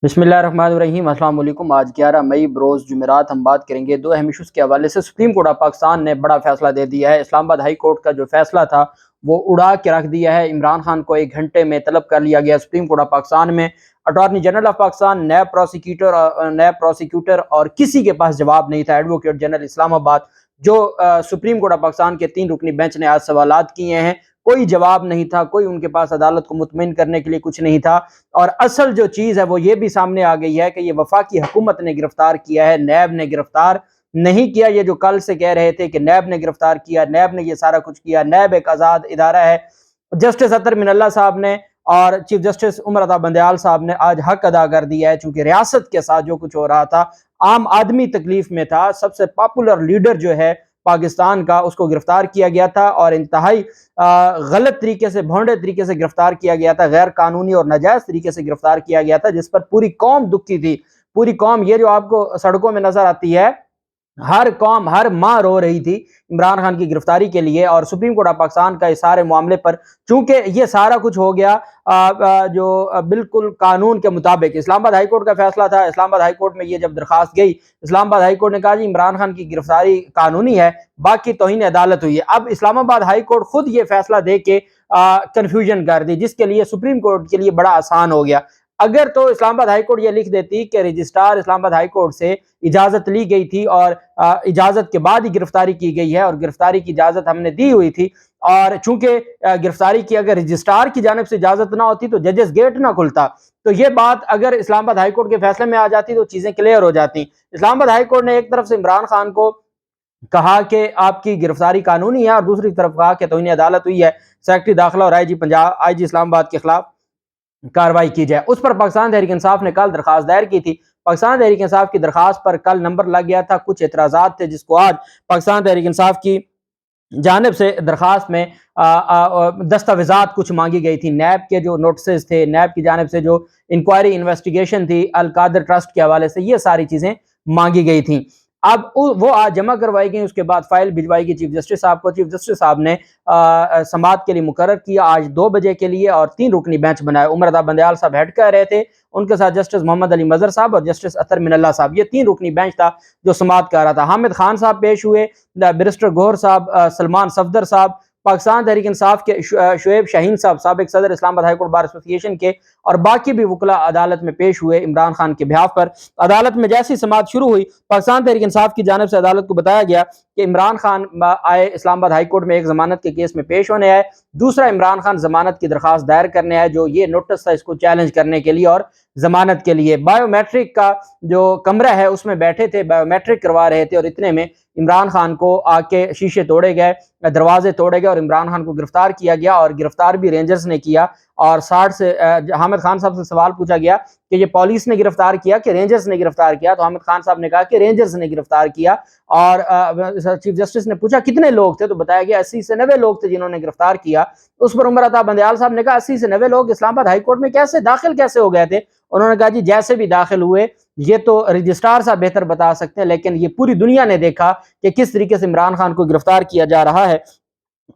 बिस्मिल्लाहिर्रहमानिर्रहीम। अस्सलाम वालेकुम। आज 11 मई बरोज़ जुमेरात हम बात करेंगे दो अहम इशूज़ के हवाले से। सुप्रीम कोर्ट ऑफ पाकिस्तान ने बड़ा फैसला दे दिया है। इस्लामाबाद हाई कोर्ट का जो फैसला था वो उड़ा के रख दिया है। इमरान खान को 1 घंटे में तलब कर लिया गया सुप्रीम कोर्ट ऑफ पाकिस्तान में। अटॉर्नी जनरल ऑफ पाकिस्तान, नैब प्रोसिक्यूटर और किसी के पास जवाब नहीं था। एडवोकेट जनरल इस्लामाबाद जो सुप्रीम कोर्ट ऑफ पाकिस्तान के 3 रुकनी बेंच ने आज सवालात किए हैं, कोई जवाब नहीं था, कोई उनके पास अदालत को मुतमईन करने के लिए कुछ नहीं था। और असल जो चीज़ है वो ये भी सामने आ गई है कि ये वफाकी हुकूमत ने गिरफ्तार किया है, नैब ने गिरफ्तार नहीं किया। ये जो कल से कह रहे थे कि नैब ने गिरफ्तार किया, नैब ने ये सारा कुछ किया, नैब एक आज़ाद इदारा है। जस्टिस अतर मिनल्ला साहब ने और चीफ जस्टिस उमर अता बंदयाल साहब ने आज हक अदा कर दिया है, चूंकि रियासत के साथ जो कुछ हो रहा था, आम आदमी तकलीफ में था। सबसे पॉपुलर लीडर जो है पाकिस्तान का, उसको गिरफ्तार किया गया था और इंतहाई गलत तरीके से, भोंडे तरीके से गिरफ्तार किया गया था, गैर कानूनी और नाजायज तरीके से गिरफ्तार किया गया था, जिस पर पूरी कौम दुखी थी। पूरी कौम, ये जो आपको सड़कों में नजर आती है, हर कौम, हर माँ रो रही थी इमरान खान की गिरफ्तारी के लिए। और सुप्रीम कोर्ट ऑफ पाकिस्तान का इस सारे मामले पर, चूंकि ये सारा कुछ हो गया बिल्कुल कानून के मुताबिक, इस्लामाबाद हाई कोर्ट का फैसला था। इस्लामाबाद हाई कोर्ट में ये जब दरखास्त गई, इस्लामाबाद हाई कोर्ट ने कहा जी इमरान खान की गिरफ्तारी कानूनी है, बाकी तौहीन अदालत हुई है। अब इस्लामाबाद हाई कोर्ट खुद ये फैसला दे के कंफ्यूजन कर दी, जिसके लिए सुप्रीम कोर्ट के लिए बड़ा आसान हो गया। अगर तो इस्लामाबाद हाई कोर्ट ये लिख देती कि रजिस्ट्रार इस्लामाबाद हाई कोर्ट से इजाजत ली गई थी और इजाजत के बाद ही गिरफ्तारी की गई है और गिरफ्तारी की इजाजत हमने दी हुई थी, और चूंकि गिरफ्तारी की अगर रजिस्ट्रार की जानिब से इजाजत ना होती तो जजेस गेट ना खुलता, तो ये बात अगर इस्लामाबाद हाई कोर्ट के फैसले में आ जाती तो चीजें क्लियर हो जाती। इस्लामाबाद हाई कोर्ट ने एक तरफ से इमरान खान को कहा कि आपकी गिरफ्तारी कानूनी है और दूसरी तरफ कहा कि तौहीन अदालत हुई है, सेक्रेटरी दाखिला और आईजी इस्लामाबाद के खिलाफ कार्रवाई की जाए। उस पर पाकिस्तान तहरीक इंसाफ ने कल दरखास्त दायर की थी। पाकिस्तान तहरीक इंसाफ की दरखास्त पर कल नंबर लग गया था, कुछ एतराज़ात थे, जिसको आज पाकिस्तान तहरीक इंसाफ की जानिब से दरखास्त में दस्तावेजात कुछ मांगी गई थी। नैब के जो नोटिस थे, नैब की जानिब से जो इंक्वायरी इन्वेस्टिगेशन थी अल कादर ट्रस्ट के हवाले से, ये सारी चीज़ें मांगी गई थी। अब वो आज जमा करवाई गई, उसके बाद फाइल भिजवाई गई चीफ जस्टिस साहब को। चीफ जस्टिस साहब ने समाअत के लिए मुकर्रर किया आज 2 बजे के लिए और 3 रुकनी बेंच बनाया। उमर अता बंदयाल साहब हेड कर रहे थे, उनके साथ जस्टिस मोहम्मद अली मजहर साहब और जस्टिस अतर मिनल्ला साहब। ये 3 रुकनी बेंच था जो समाअत कर रहा था। हामिद खान साहब पेश हुए, बैरिस्टर गौहर साहब, सलमान सफदर साहब, पाकिस्तान तहरीक इंसाफ के शुएब शाहीन साहब, साबिक सदर Islamabad high court bar association के, और बाकी भी वकला अदालत में पेश हुए इमरान खान के बिहाफ पर। अदालत में जैसी समाअत शुरू हुई, पाकिस्तान तहरीक इंसाफ की जानिब से अदालत को बताया गया कि इमरान खान आए इस्लामाबाद हाई कोर्ट में एक जमानत के केस में पेश होने आए, दूसरा इमरान खान जमानत की दरखास्त दायर करने आए, जो ये नोटिस था इसको चैलेंज करने के लिए और जमानत के लिए। बायोमेट्रिक का जो कमरा है उसमें बैठे थे, बायोमेट्रिक करवा रहे थे, और इतने में इमरान खान को आके शीशे तोड़े गए, दरवाजे तोड़े गए और इमरान खान को गिरफ्तार किया गया। और गिरफ्तार भी रेंजर्स ने किया। और 60 से हामिद खान साहब से सवाल पूछा गया कि ये पुलिस ने गिरफ्तार किया कि रेंजर्स ने गिरफ्तार किया, तो हामिद खान साहब ने कहा कि रेंजर्स ने गिरफ्तार किया। और चीफ जस्टिस ने पूछा कितने लोग थे, तो बताया गया 80 से 90 लोग थे जिन्होंने गिरफ्तार किया। उस पर उमर अता बंदयाल साहब ने कहा 80 से 90 लोग इस्लामाबाद हाई कोर्ट में कैसे हो गए थे। उन्होंने कहा जी जैसे भी दाखिल हुए, ये तो रजिस्ट्रार साहब बेहतर बता सकते हैं, लेकिन ये पूरी दुनिया ने देखा कि किस तरीके से इमरान खान को गिरफ्तार किया जा रहा है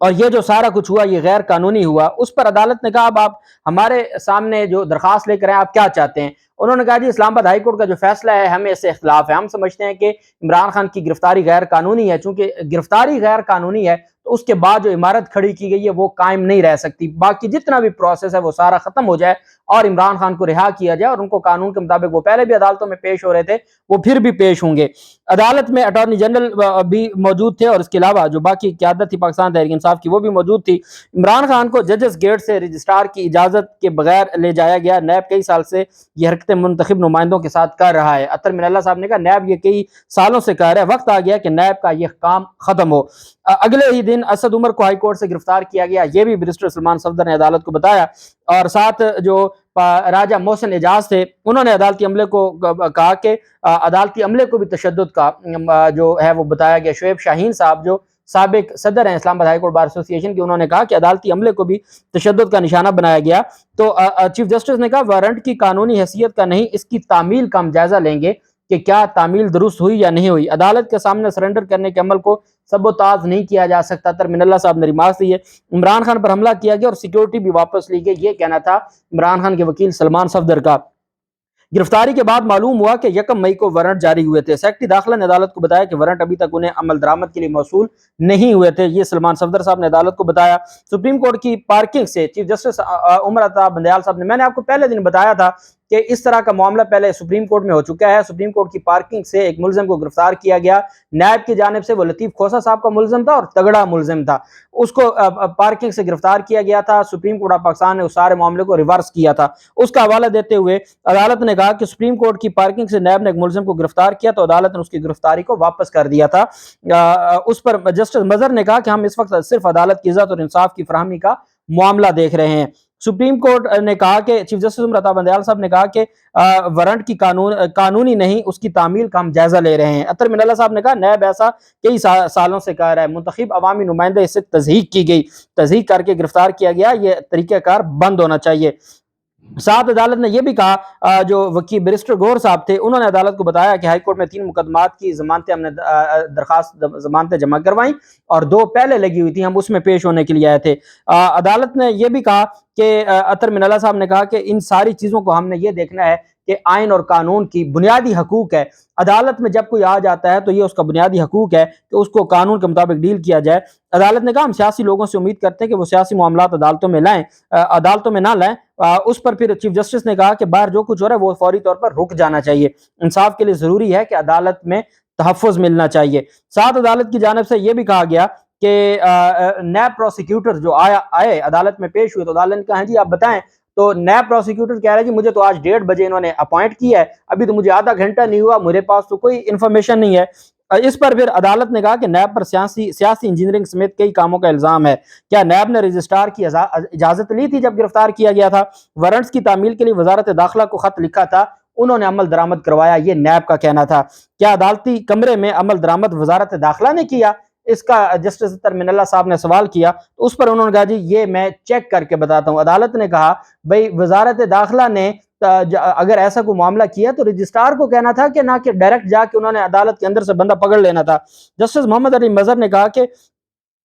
और ये जो सारा कुछ हुआ ये गैर कानूनी हुआ। उस पर अदालत ने कहा अब आप हमारे सामने जो दरखास्त लेकर आए, आप क्या चाहते हैं। उन्होंने कहा जी इस्लामाबाद हाई कोर्ट का जो फैसला है हमें इससे इख्तिलाफ है। हम समझते हैं कि इमरान खान की गिरफ्तारी गैर कानूनी है, चूंकि गिरफ्तारी गैर कानूनी है तो उसके बाद जो इमारत खड़ी की गई है वो कायम नहीं रह सकती। बाकी जितना भी प्रोसेस है वो सारा खत्म हो जाए और इमरान खान को रिहा किया जाए, और उनको कानून के मुताबिक, वो पहले भी अदालतों में पेश हो रहे थे, वो फिर भी पेश होंगे। अदालत में अटॉर्नी जनरल भी मौजूद थे और इसके अलावा जो बाकी क़यादत थी पाकिस्तान तहरीक इंसाफ की वो भी मौजूद थी। इमरान खान को जजेस गेट से रजिस्ट्रार की इजाज़त के बगैर ले जाया गया। नैब कई साल से ये हरकतें मुंतखब नुमाइंदों के साथ कर रहा है। अतर मिनल्ला साहब ने कहा नैब ये कई सालों से कर रहा है, वक्त आ गया कि नैब का यह काम खत्म हो। अगले ही दिन असद उमर को हाई कोर्ट से गिरफ्तार किया गया, ये भी बैरिस्टर सलमान सफदर ने अदालत को बताया। और साथ जो राजा मोहसिन एजाज थे उन्होंने अदालती अमले को कहा कि अदालती अमले को भी तशद्दुद का जो है वो बताया गया। शुएब शाहीन साहब जो साबिक सदर हैं Islamabad high court bar association के, उन्होंने कहा कि अदालती अमले को भी तशद्दुद का निशाना बनाया गया। तो चीफ जस्टिस ने कहा वारंट की कानूनी हैसियत का नहीं, इसकी तामील का हम जायजा लेंगे कि क्या तामील दुरुस्त हुई या नहीं हुई। अदालत के सामने सरेंडर करने के अमल को सबोताज नहीं किया जा सकता। तरमिनल्ला साहब ने रिमार्क दिए। इमरान खान पर हमला किया गया और सिक्योरिटी भी वापस ली गई, ये कहना था इमरान खान के वकील सलमान सफदर का। गिरफ्तारी के बाद मालूम हुआ कि 1 मई को वारंट जारी हुए थे। सेक्रेटरी दाखिला ने अदालत को बताया कि वारंट अभी तक उन्हें अमल दरामद के लिए मौसूल नहीं हुए थे। ये सलमान सफदर साहब ने अदालत को बताया। सुप्रीम कोर्ट की पार्किंग से चीफ जस्टिस उमर अता बंदयाल साहब ने, मैंने आपको पहले दिन बताया था कि इस तरह का मामला पहले सुप्रीम कोर्ट में हो चुका है। सुप्रीम कोर्ट की पार्किंग से एक मुलजिम को गिरफ्तार किया गया। नैब की जानिब से वो लतीफ खोसा साहब का मुलजिम था और तगड़ा मुलजिम था, उसको पार्किंग से गिरफ्तार किया गया था। सुप्रीम कोर्ट ऑफ पाकिस्तान ने उस सारे मामले को रिवर्स किया था। उसका हवाला देते हुए अदालत ने कहा कि सुप्रीम कोर्ट की पार्किंग से नैब ने एक मुलजिम को गिरफ्तार किया तो अदालत ने उसकी गिरफ्तारी को वापस कर दिया था। उस पर जस्टिस मजहर ने कहा कि हम इस वक्त सिर्फ अदालत की इज्जत और इंसाफ की फराहमी का मामला देख रहे हैं। सुप्रीम कोर्ट ने कहा कि चीफ जस्टिस उमर अता बंदयाल साहब ने कहा कि वारंट की कानूनी नहीं, उसकी तामील का हम जायजा ले रहे हैं। अतर मिनल्ला साहब ने कहा नैब ऐसा कई सालों से कह रहा है, मुंतखब अवामी नुमाइंदे इससे तज़हीक की गई, तज़हीक करके गिरफ्तार किया गया, ये तरीक़ाकार बंद होना चाहिए। साथ अदालत ने यह भी कहा, जो वकील बैरिस्टर गौर साहब थे उन्होंने अदालत को बताया कि हाईकोर्ट में 3 मुकदमात की जमानतें हमने दरखास्त जमानतें जमा करवाई और 2 पहले लगी हुई थी, हम उसमें पेश होने के लिए आए थे। अदालत ने यह भी कहा कि अतर मिनल्ला साहब ने कहा कि इन सारी चीज़ों को हमने ये देखना है कि आइन और कानून की बुनियादी हकूक है। अदालत में जब कोई आ जाता है तो ये उसका बुनियादी हकूक है कि उसको कानून के मुताबिक डील किया जाए। अदालत ने कहा हम सियासी लोगों से उम्मीद करते हैं कि वो सियासी मामलात अदालतों में लाएं, अदालतों में ना लाएं। उस पर फिर चीफ जस्टिस ने कहा कि बाहर जो कुछ हो रहा है वो फौरी तौर पर रुक जाना चाहिए। इंसाफ के लिए जरूरी है कि अदालत में तहफ़्फ़ुज़ मिलना चाहिए। साथ अदालत की जानिब से यह भी कहा गया कि नैब प्रोसिक्यूटर जो आए अदालत में पेश हुए तो अदालत ने कहा जी आप बताएं, तो नैब प्रोसिक्यूटर कह रहा है जी मुझे तो आज 1:30 बजे इन्होंने अपॉइंट किया है, अभी तो मुझे आधा घंटा नहीं हुआ, मेरे पास तो कोई इन्फॉर्मेशन नहीं है। इस पर फिर अदालत ने कहा कि नैब पर सियासी इंजीनियरिंग समेत कई कामों का इल्जाम है। क्या नैब ने रजिस्ट्रार की इजाजत ली थी जब गिरफ्तार किया गया था? वारंट्स की तामील के लिए वजारत दाखिला को खत लिखा था, उन्होंने अमल दरामद करवाया, ये नैब का कहना था। क्या अदालती कमरे में अमल दरामद वजारत दाखिला ने किया? इसका जस्टिस अतर मिनल्ला साहब ने सवाल किया तो उस पर उन्होंने कहा जी ये मैं चेक करके बताता हूँ। अदालत ने कहा भाई वजारत दाखिला ने अगर ऐसा कोई मामला किया तो रजिस्ट्रार को कहना था कि ना कि डायरेक्ट जाके उन्होंने अदालत के अंदर से बंदा पकड़ लेना था। जस्टिस मोहम्मद अली मजहर ने कहा कि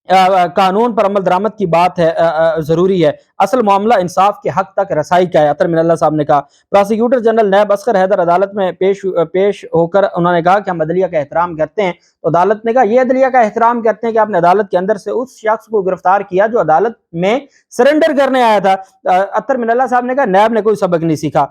कानून पर अमल दरामद की बात है, जरूरी है, असल मामला इंसाफ के हक तक रसाई का है। अतर मिनल्ला साहब ने कहा। प्रोसिक्यूटर जनरल नैब असगर हैदर अदालत में पेश होकर उन्होंने कहा कि हम अदलिया का एहतराम करते हैं। तो अदालत ने कहा ये अदलिया का एहतराम करते हैं कि आपने अदालत के अंदर से उस शख्स को गिरफ्तार किया जो अदालत में सरेंडर करने आया था। अतर मिनल्ला साहब ने कहा नैब ने कोई सबक नहीं सीखा।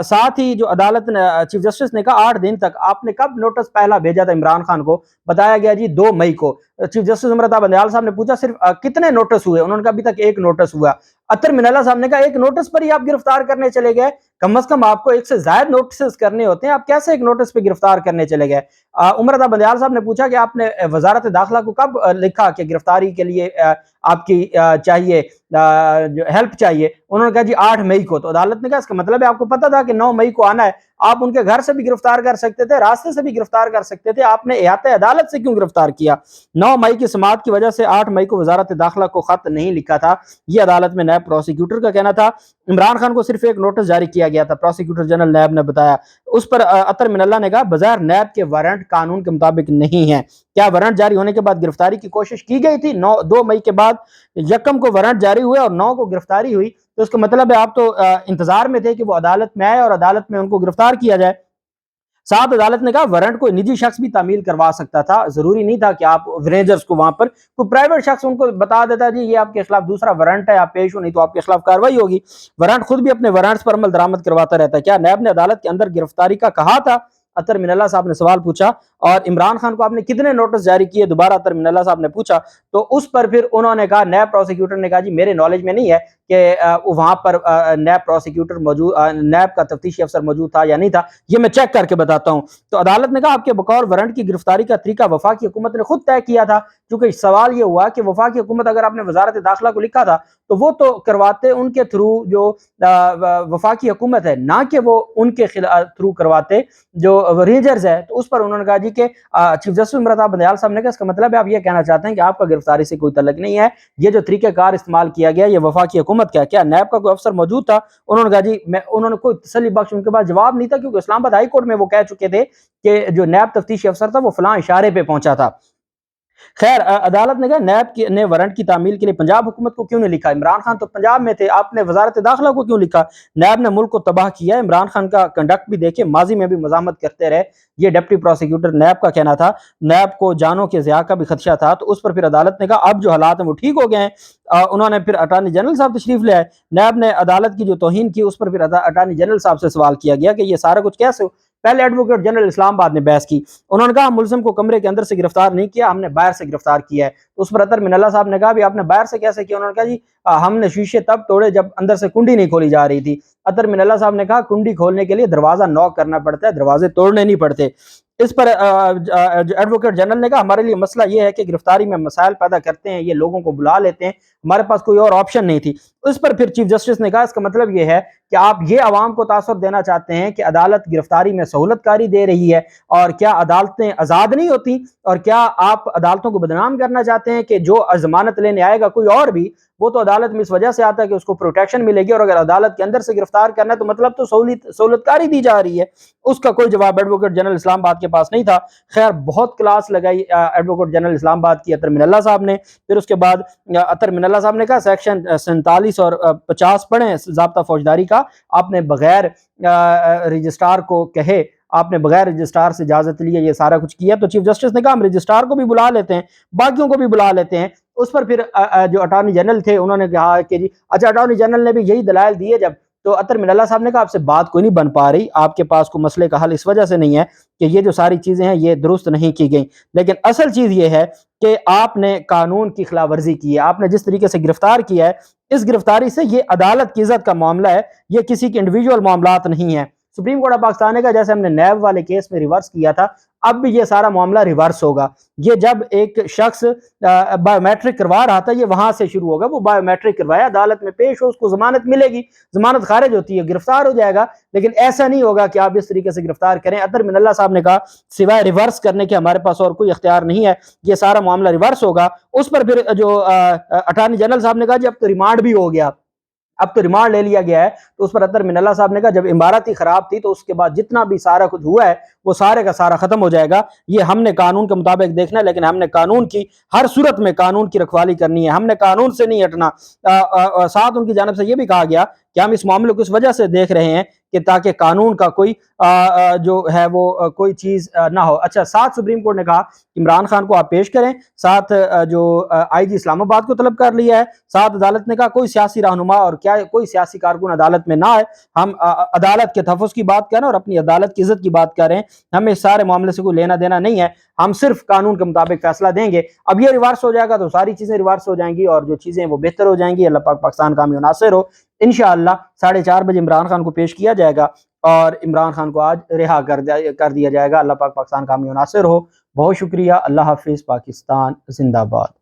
साथ ही जो अदालत ने चीफ जस्टिस ने कहा 8 दिन तक आपने कब नोटिस पहला भेजा था इमरान खान को? बताया गया जी 2 मई को। चीफ जस्टिस उमर अता बंदयाल साहब ने पूछा सिर्फ कितने नोटिस हुए? उन्होंने कहा अभी तक 1 नोटिस हुआ। अतर मिनल्ला साहब ने कहा 1 नोटिस पर ही आप गिरफ्तार करने चले गए? कम से कम आपको 1 से ज्यादा नोटिस करने होते हैं, आप कैसे 1 नोटिस पे गिरफ्तार करने चले गए? उमर अता बंदयाल साहब ने पूछा कि आपने वजारत दाखिला को कब लिखा कि गिरफ्तारी के लिए आपकी चाहिए हेल्प चाहिए? उन्होंने कहा जी 8 मई को। तो अदालत ने कहा इसका मतलब है आपको पता था कि 9 मई को आना है, आप उनके घर से भी गिरफ्तार कर सकते थे, रास्ते से भी गिरफ्तार कर सकते थे, आपने इहाते अदालत से क्यों गिरफ्तार किया? 9 मई की समाअत की वजह से 8 मई को वजारत दाखिला को खत नहीं लिखा था, यह अदालत में नैब प्रोसिक्यूटर का कहना था। इमरान खान को सिर्फ 1 नोटिस जारी किया गया था, प्रोसिक्यूटर जनरल नैब ने बताया। उस पर अतर मिनल्ला ने कहा बगैर नैब के वारंट कानून के मुताबिक नहीं है। क्या वारंट जारी होने के बाद गिरफ्तारी की कोशिश की गई थी? 2 मई के बाद 1 को वारंट जारी हुए और 9 को गिरफ्तारी हुई, तो इसका मतलब है आप तो इंतजार में थे कि वो अदालत में आए और अदालत में उनको गिरफ्तार किया जाए। साथ अदालत ने कहा वारंट कोई निजी शख्स भी तामील करवा सकता था, जरूरी नहीं था कि आप विनेजर्स को वहां पर कोई प्राइवेट शख्स उनको बता देता जी ये आपके खिलाफ दूसरा वारंट है, आप पेश हो नहीं तो आपके खिलाफ कार्रवाई होगी। वारंट खुद भी अपने वारंट्स पर अमल दरामद करवाता रहता है। क्या नैब ने अदालत के अंदर गिरफ्तारी का कहा था? अतर मिनल्ला साहब ने सवाल पूछा। और इमरान खान को आपने कितने नोटिस जारी किए? दोबारा अतर मिनल्ला साहब ने पूछा। तो उस पर फिर उन्होंने कहा, नैब प्रोसिक्यूटर ने कहा जी मेरे नॉलेज में नहीं है कि वहां पर नैब प्रोसिक्यूटर मौजूद, नैब का तफ्तीशी अफसर मौजूद था या नहीं था, ये मैं चेक करके बताता हूं। तो अदालत ने कहा आपके बकौल वारंट की गिरफ्तारी का तरीका वफाकी हुकूमत ने खुद तय किया था, क्योंकि सवाल ये हुआ कि वफाकी हुकूमत अगर आपने वजारत दाखिला को लिखा था तो वो तो करवाते उनके थ्रू जो वफाकी हुकूमत है, ना कि वो उनके थ्रू करवाते जो रेंजर्स है। तो उस पर उन्होंने कहा जी कि चीफ जस्टिस उमर अता बंदयाल साहब ने कहा इसका मतलब है आप ये कहना चाहते हैं कि आपका गिरफ्तारी से कोई तल्लुक नहीं है, ये जो तरीक़ेकार इस्तेमाल किया गया ये वफाकी हुकूमत का? क्या नैब का कोई अफसर मौजूद था? उन्होंने कहा जी उन्होंने कोई तसल्ली बख्श उनके पास जवाब नहीं था, क्योंकि इस्लामाबाद हाई कोर्ट में वो कह चुके थे कि जो नैब तफ्तीशी अफसर था वो फलां इशारे पे पहुंचा था। خیر عدالت نے کہا نیب نے وارنٹ کی تعمیل کے لیے پنجاب حکومت کو کیوں نہیں لکھا؟ عمران خان تو پنجاب میں تھے، آپ نے وزارت داخلہ کو کیوں لکھا؟ نیب نے ملک کو تباہ کیا ہے۔ عمران خان کا کنڈکٹ بھی دیکھیں، ماضی میں بھی مزاحمت کرتے رہے، یہ ڈپٹی پروسیکیوٹر نیب کا کہنا تھا۔ نیب کو جانوں کے ضیاع کا بھی خدشہ تھا، تو اس پر پھر عدالت نے کہا اب جو حالات ہیں وہ ٹھیک ہو گئے ہیں۔ انہوں نے پھر اٹارنی جنرل صاحب تشریف لے آئے، نیب نے عدالت کی جو توہین کی اس پر پھر اٹارنی جنرل صاحب سے سوال کیا گیا کہ یہ سارا کچھ کیسے ہو؟ پہلے ایڈوکیٹ جنرل اسلام آباد نے بحث کی، انہوں نے کہا ہم ملزم کو کمرے کے اندر سے گرفتار نہیں کیا، ہم نے باہر سے گرفتار کیا ہے۔ تو اس پر اطہر من اللہ صاحب نے کہا بھی آپ نے باہر سے کیسے کیا؟ انہوں نے کہا جی ہم نے شیشے تب توڑے جب اندر سے کنڈی نہیں کھولی جا رہی تھی۔ اطہر من اللہ صاحب نے کہا کنڈی کھولنے کے لیے دروازہ نوک کرنا پڑتا ہے، دروازے توڑنے نہیں پڑتے۔ اس پر ایڈوکیٹ جنرل نے کہا ہمارے لیے مسئلہ یہ ہے کہ گرفتاری میں مسائل پیدا کرتے ہیں، یہ لوگوں کو بلا لیتے ہیں، ہمارے پاس کوئی اور آپشن نہیں تھی۔ اس پر پھر چیف جسٹس نے کہا اس کا مطلب یہ ہے کہ آپ یہ عوام کو تاثر دینا چاہتے ہیں کہ عدالت گرفتاری میں سہولت کاری دے رہی ہے، اور کیا عدالتیں آزاد نہیں ہوتی؟ اور کیا آپ عدالتوں کو بدنام کرنا چاہتے ہیں کہ جو ضمانت لینے آئے گا کوئی اور بھی، وہ تو عدالت میں اس وجہ سے آتا ہے کہ اس کو پروٹیکشن ملے گی، اور اگر عدالت کے اندر سے گرفتار کرنا ہے تو مطلب تو سہولت کاری دی جا رہی ہے۔ اس کا کوئی جواب ایڈوکیٹ جنرل اسلام آباد کے پاس نہیں تھا۔ خیر بہت کلاس لگائی ایڈوکیٹ جنرل اسلام آباد کی اطہر من اللہ صاحب نے۔ پھر اس کے بعد اطہر من اللہ صاحب نے کہا سیکشن 47 اور 50 پڑھیں ضابطہ فوجداری کا، آپ نے بغیر رجسٹرار کو کہے، آپ نے بغیر رجسٹرار سے اجازت لیے یہ سارا کچھ کیا۔ تو چیف جسٹس نے کہا ہم رجسٹرار کو بھی بلا لیتے ہیں، باقیوں کو بھی بلا لیتے ہیں۔ اس پر پھر جو اٹارنی جنرل تھے انہوں نے کہا کہ جی اچھا اٹارنی جنرل نے بھی یہی دلائل دیے جب، تو اطہر من اللہ صاحب نے کہا آپ سے بات کوئی نہیں بن پا رہی، آپ کے پاس کوئی مسئلے کا حل اس وجہ سے نہیں ہے کہ یہ جو ساری چیزیں ہیں یہ درست نہیں کی گئیں، لیکن اصل چیز یہ ہے کہ آپ نے قانون کی خلاف ورزی کی ہے، آپ نے جس طریقے سے گرفتار کیا ہے اس گرفتاری سے یہ عدالت کی عزت کا معاملہ ہے، یہ کسی کے انڈیویجول معاملات نہیں ہیں۔ سپریم کورٹ آف پاکستان نے کہا جیسے ہم نے نیب والے کیس میں ریورس کیا تھا اب بھی یہ سارا معاملہ ریورس ہوگا۔ یہ جب ایک شخص بایو میٹرک کروا رہا تھا یہ وہاں سے شروع ہوگا، وہ بایو میٹرک کروایا، عدالت میں پیش ہو، اس کو ضمانت ملے گی، ضمانت خارج ہوتی ہے، گرفتار ہو جائے گا، لیکن ایسا نہیں ہوگا کہ آپ اس طریقے سے گرفتار کریں۔ اطہر من اللہ صاحب نے کہا سوائے ریورس کرنے کے ہمارے پاس اور کوئی اختیار نہیں ہے، یہ سارا معاملہ ریورس ہوگا۔ اس پر پھر جو اٹارنی جنرل صاحب نے کہا جی اب تو ریمانڈ بھی ہو گیا، اب تو ریمانڈ لے لیا گیا ہے۔ تو اس پر اطہر من اللہ صاحب نے کہا جب عمارت ہی خراب تھی تو اس کے بعد جتنا بھی سارا کچھ ہوا ہے وہ سارے کا سارا ختم ہو جائے گا، یہ ہم نے قانون کے مطابق دیکھنا ہے، لیکن ہم نے قانون کی ہر صورت میں قانون کی رکھوالی کرنی ہے، ہم نے قانون سے نہیں ہٹنا۔ ساتھ ان کی جانب سے یہ بھی کہا گیا کہ ہم اس معاملے کو اس وجہ سے دیکھ رہے ہیں کہ تاکہ قانون کا کوئی جو ہے وہ کوئی چیز نہ ہو۔ اچھا ساتھ سپریم کورٹ نے کہا عمران خان کو آپ پیش کریں، ساتھ جو آئی جی اسلام آباد کو طلب کر لیا ہے، ساتھ عدالت نے کہا کوئی سیاسی رہنما اور کیا کوئی سیاسی کارکن عدالت میں نہ آئے، ہم عدالت کے تحفظ کی بات کر رہے ہیں اور اپنی عدالت کی عزت کی بات کر رہے ہیں، ہمیں اس سارے معاملے سے کوئی لینا دینا نہیں ہے، ہم صرف قانون کے مطابق فیصلہ دیں گے۔ اب یہ ریورس ہو جائے گا تو ساری چیزیں ریورس ہو جائیں گی اور جو چیزیں وہ بہتر ہو جائیں گی۔ اللہ پاک پاکستان کامیاب ناصر ہو۔ انشاءاللہ 4:30 بجے عمران خان کو پیش کیا جائے گا اور عمران خان کو آج رہا کر دیا جائے گا۔ اللہ پاک پاکستان کامیاب ناصر ہو۔ بہت شکریہ، اللہ حافظ، پاکستان زندہ باد۔